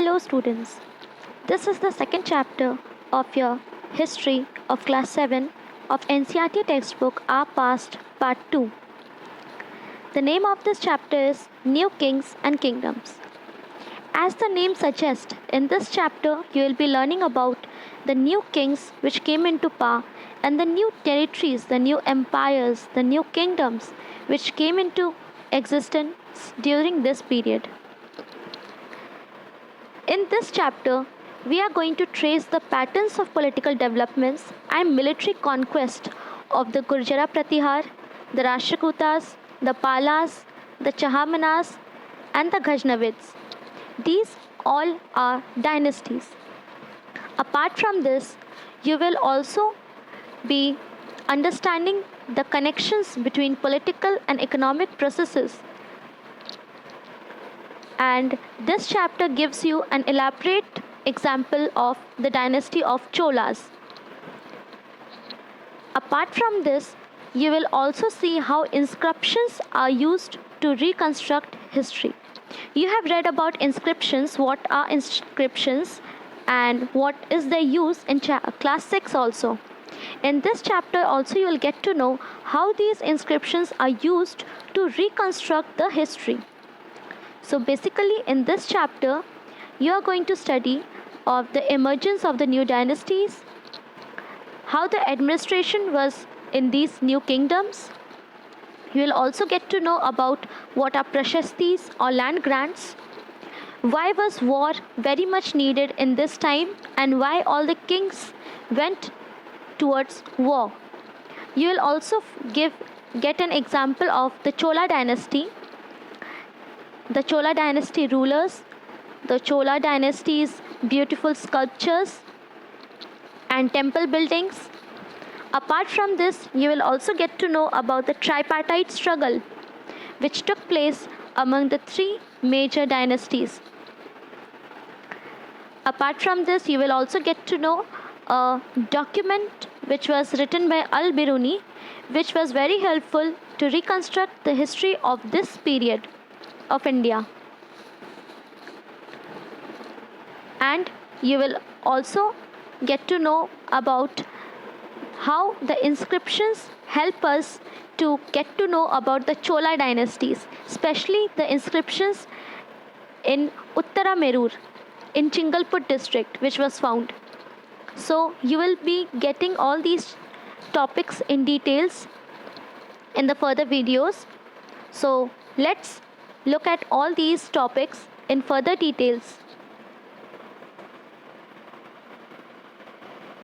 Hello, students. This is the second chapter of your History of Class 7 of NCERT textbook Our Past Part 2. The name of this chapter is New Kings and Kingdoms. As the name suggests, in this chapter you will be learning about the new kings which came into power and the new territories, the new empires, the new kingdoms which came into existence during this period. In this chapter, we are going to trace the patterns of political developments and military conquest of the Gurjara Pratihar, the Rashtrakutas, the Palas, the Chahamanas, and the Ghaznavids. These all are dynasties. Apart from this, you will also be understanding the connections between political and economic processes, and this chapter gives you an elaborate example of the dynasty of Cholas. Apart from this, you will also see how inscriptions are used to reconstruct history. You have read about inscriptions, what are inscriptions, and what is their use in class 6 also. In this chapter also you will get to know how these inscriptions are used to reconstruct the history. So basically in this chapter you are going to study of the emergence of the new dynasties, how the administration was in these new kingdoms. You will also get to know about what are prashastis or land grants, why was war very much needed in this time, and why all the kings went towards war. You will also get an example of the Chola dynasty, the Chola dynasty rulers, the Chola dynasty's beautiful sculptures and temple buildings. Apart from this, you will also get to know about the tripartite struggle which took place among the three major dynasties. Apart from this, you will also get to know a document which was written by Al-Biruni, which was very helpful to reconstruct the history of this period of India. And you will also get to know about how the inscriptions help us to get to know about the Chola dynasties, especially the inscriptions in Uttara Merur in Chingalput district which was found. So you will be getting all these topics in details in the further videos. So let's look at all these topics in further details.